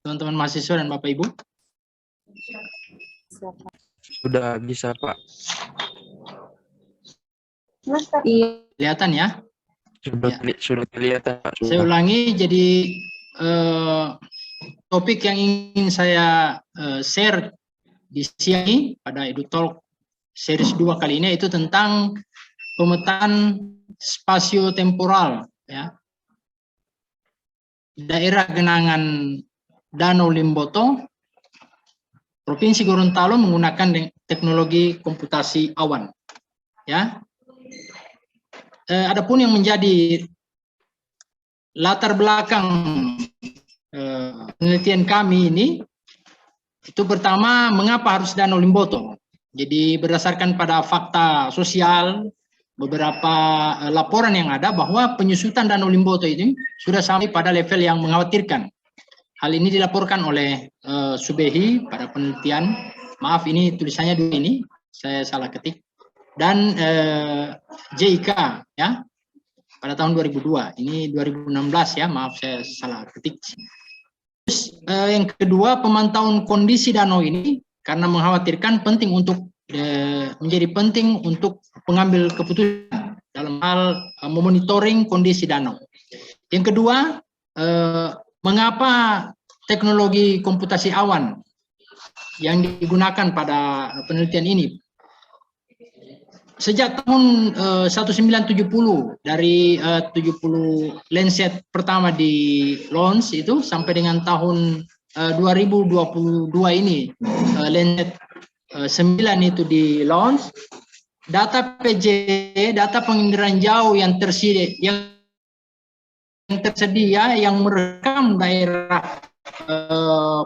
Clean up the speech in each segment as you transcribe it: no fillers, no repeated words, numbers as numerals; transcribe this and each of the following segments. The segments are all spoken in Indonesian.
teman-teman mahasiswa dan Bapak Ibu? Sudah bisa, Pak. Kelihatan ya? Sudah kelihatan, Pak. Saya ulangi, jadi topik yang ingin saya share di sini pada EduTalk series 2 kali ini itu tentang pemetaan spasio-temporal, ya. Daerah genangan Danau Limboto, Provinsi Gorontalo menggunakan teknologi komputasi awan, ya. Adapun yang menjadi latar belakang penelitian kami ini, itu pertama, mengapa harus Danau Limboto? Jadi berdasarkan pada fakta sosial, beberapa laporan yang ada bahwa penyusutan Danau Limboto ini sudah sampai pada level yang mengkhawatirkan. Hal ini dilaporkan oleh Subehi pada penelitian. Maaf, ini tulisannya dulu ini, saya salah ketik. Dan JIK, ya, pada tahun 2002. Ini 2016 ya, maaf saya salah ketik. Terus yang kedua, pemantauan kondisi danau ini karena mengkhawatirkan penting untuk menjadi penting untuk pengambil keputusan dalam hal memonitoring kondisi danau. Yang kedua, mengapa teknologi komputasi awan yang digunakan pada penelitian ini? Sejak tahun 1970 dari 70 Landsat pertama di launch itu sampai dengan tahun 2022 ini Landsat 9 itu di launch, data PJ, data penginderaan jauh yang tersedia yang merekam daerah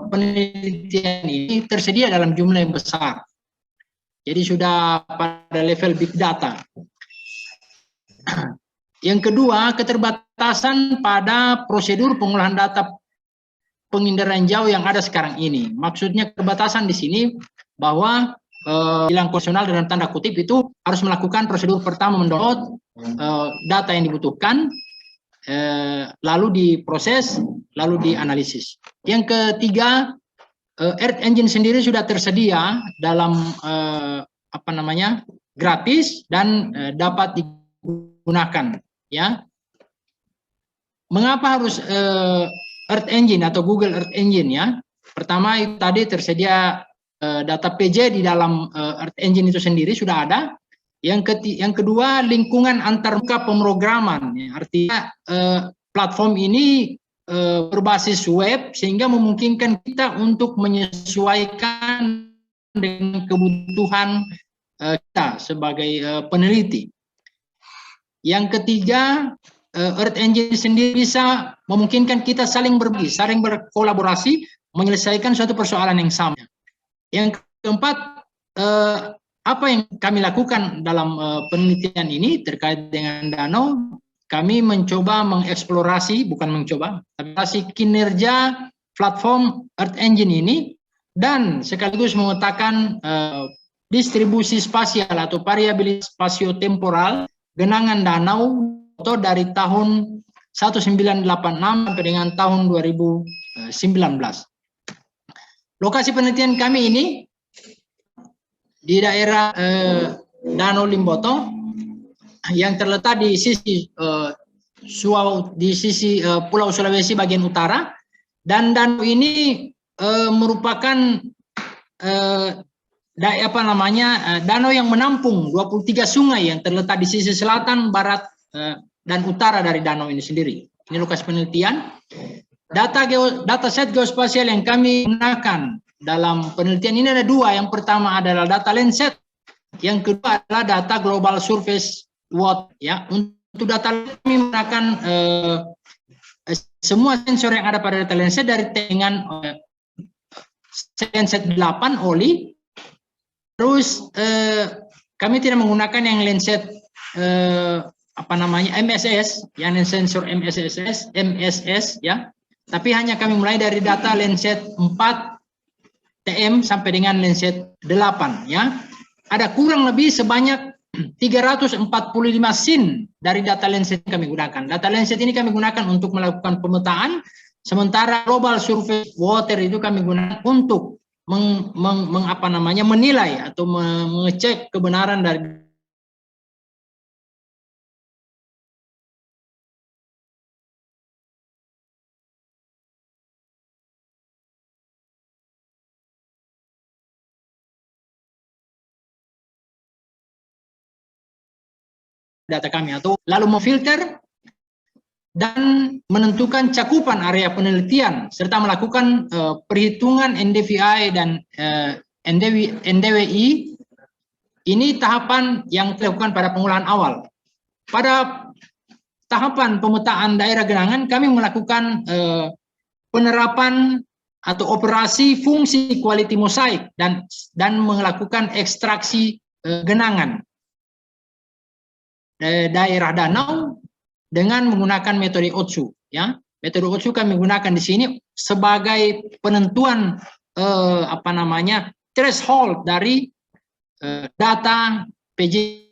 penelitian ini tersedia dalam jumlah yang besar. Jadi sudah pada level big data. Yang kedua, keterbatasan pada prosedur pengolahan data penginderaan jauh yang ada sekarang ini. Maksudnya keterbatasan di sini bahwa bilang konvensional dalam tanda kutip itu harus melakukan prosedur pertama mendownload data yang dibutuhkan, lalu diproses, lalu dianalisis. Yang ketiga, Earth Engine sendiri sudah tersedia dalam gratis dan dapat digunakan, ya. Mengapa harus Earth Engine atau Google Earth Engine, ya? Pertama itu tadi tersedia data PJ di dalam Earth Engine itu sendiri sudah ada. Yang kedua, lingkungan antarmuka pemrograman, ya. Artinya platform ini berbasis web sehingga memungkinkan kita untuk menyesuaikan dengan kebutuhan kita sebagai peneliti. Yang ketiga, Earth Engine sendiri bisa memungkinkan kita saling berbagi, saling berkolaborasi menyelesaikan suatu persoalan yang sama. Yang keempat, apa yang kami lakukan dalam penelitian ini terkait dengan danau? Kami mencoba mengeksplorasi, bukan mencoba, tapi kinerja platform Earth Engine ini dan sekaligus memetakan distribusi spasial atau variabilitas spasio-temporal genangan danau atau dari tahun 1986 sampai dengan tahun 2019. Lokasi penelitian kami ini di daerah Danau Limboto yang terletak di sisi Pulau Sulawesi bagian utara, dan danau ini merupakan danau yang menampung 23 sungai yang terletak di sisi selatan, barat, dan utara dari danau ini sendiri. Ini lokasi penelitian. Dataset geospasial yang kami gunakan dalam penelitian ini ada dua. Yang pertama adalah data Landsat, yang kedua adalah data Global Surface Water, ya. Untuk data kami menggunakan semua sensor yang ada pada data Landsat dari dengan Landsat 8 OLI. Terus kami tidak menggunakan yang Landsat MSS, yang sensor MSS, ya. Tapi hanya kami mulai dari data Landsat 4 TM sampai dengan Landsat 8, ya. Ada kurang lebih sebanyak 345 scene dari data Landsat yang kami gunakan. Data Landsat ini kami gunakan untuk melakukan pemetaan Sementara global surface water itu kami gunakan untuk menilai atau mengecek kebenaran dari data kami, atau lalu memfilter dan menentukan cakupan area penelitian serta melakukan perhitungan NDVI dan NDWI. Ini tahapan yang dilakukan pada pengolahan awal. Pada tahapan pemetaan daerah genangan, kami melakukan penerapan atau operasi fungsi quality mosaik dan melakukan ekstraksi genangan daerah danau dengan menggunakan metode OTSU. Ya, metode OTSU kami gunakan di sini sebagai penentuan threshold dari data PJ.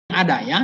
Ada ya.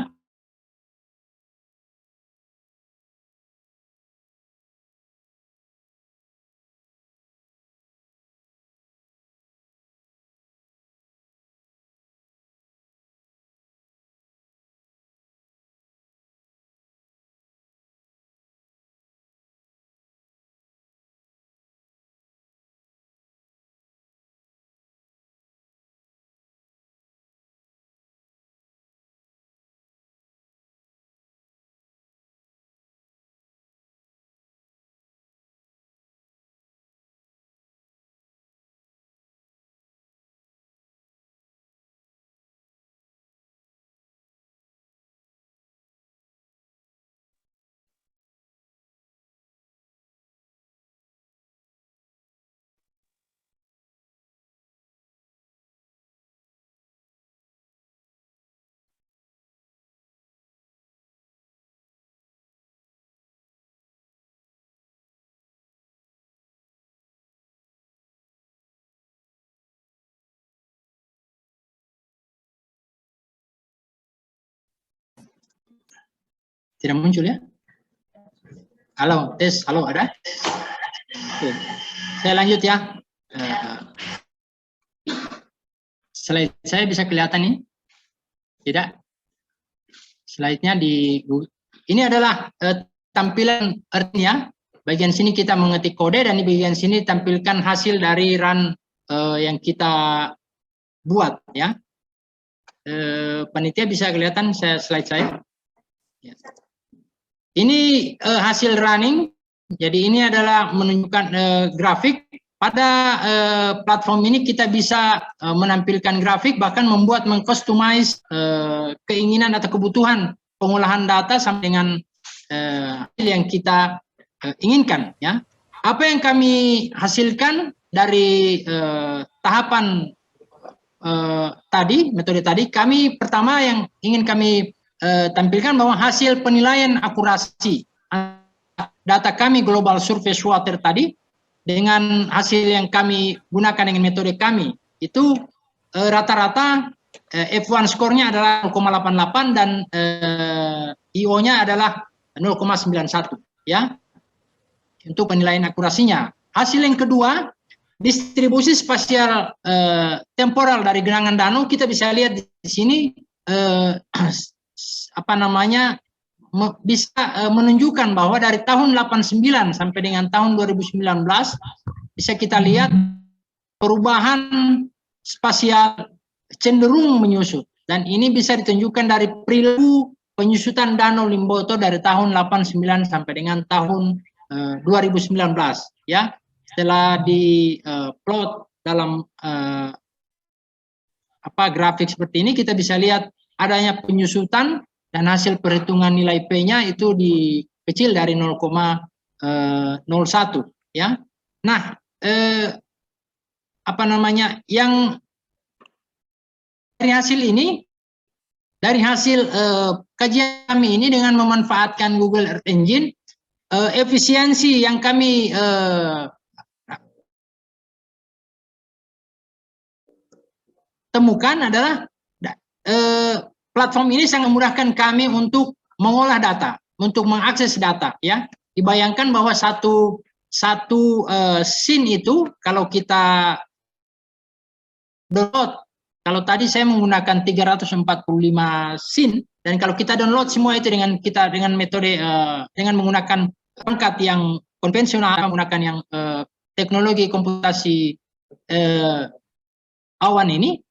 Tidak muncul ya? Halo, tes. Halo, ada? Oke. Saya lanjut ya. Slide saya bisa kelihatan nih? Tidak? Slide-nya di Google. Ini adalah tampilan artinya. Bagian sini kita mengetik kode dan di bagian sini tampilkan hasil dari run yang kita buat ya. Panitia bisa kelihatan slide saya? Ya. Ini hasil running. Jadi ini adalah menunjukkan grafik. Pada platform ini kita bisa menampilkan grafik, bahkan membuat mengcustomize keinginan atau kebutuhan pengolahan data sampai dengan hasil yang kita inginkan. Ya, apa yang kami hasilkan dari tahapan tadi, metode tadi, kami pertama yang ingin kami tampilkan bahwa hasil penilaian akurasi data kami global surface water tadi dengan hasil yang kami gunakan dengan metode kami itu rata-rata F1 skornya adalah 0,88 dan IO-nya adalah 0,91 ya untuk penilaian akurasinya. Hasil yang kedua, distribusi spasial temporal dari genangan danau kita bisa lihat di sini bisa menunjukkan bahwa dari tahun 89 sampai dengan tahun 2019 bisa kita lihat perubahan spasial cenderung menyusut, dan ini bisa ditunjukkan dari perilaku penyusutan danau Limboto dari tahun 89 sampai dengan tahun 2019 ya. Setelah di plot dalam grafik seperti ini, kita bisa lihat adanya penyusutan dan hasil perhitungan nilai P-nya itu kecil dari 0,01 ya. Nah, apa namanya, yang dari hasil ini, dari hasil kajian kami ini dengan memanfaatkan Google Earth Engine, efisiensi yang kami temukan adalah platform ini sangat memudahkan kami untuk mengolah data, untuk mengakses data ya. Dibayangkan bahwa satu scene itu kalau kita download, kalau tadi saya menggunakan 345 scene, dan kalau kita download semua itu dengan metode dengan menggunakan perangkat yang konvensional, menggunakan yang teknologi komputasi awan ini,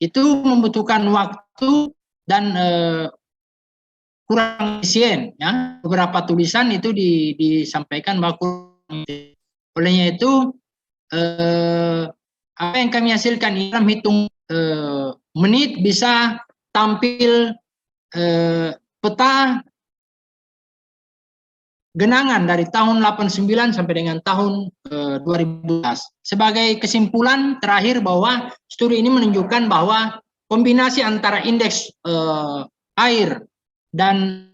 itu membutuhkan waktu dan kurang efisien ya. Beberapa tulisan itu disampaikan bahwa kurang efisien. Olehnya itu apa yang kami hasilkan dalam hitung menit bisa tampil peta genangan dari tahun 89 sampai dengan tahun 2012. Sebagai kesimpulan terakhir bahwa studi ini menunjukkan bahwa kombinasi antara indeks air dan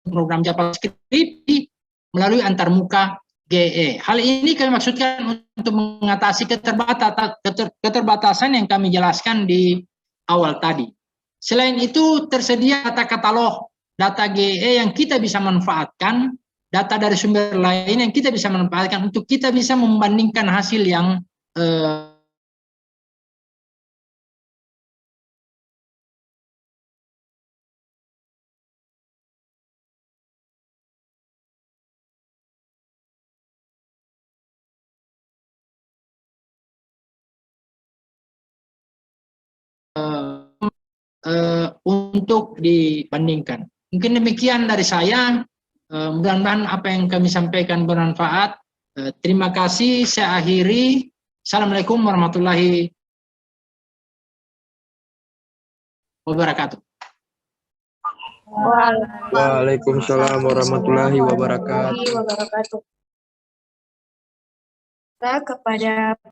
program JavaScript melalui antarmuka GE. Hal ini kami maksudkan untuk mengatasi keterbatasan yang kami jelaskan di awal tadi. Selain itu, tersedia data katalog, data GE yang kita bisa manfaatkan, data dari sumber lain yang kita bisa manfaatkan untuk kita bisa membandingkan hasil yang untuk dibandingkan. Mungkin demikian dari saya. Mudah-mudahan apa yang kami sampaikan bermanfaat. Terima kasih. Saya akhiri. Assalamualaikum warahmatullahi wabarakatuh. Waalaikumsalam warahmatullahi wabarakatuh. Kepada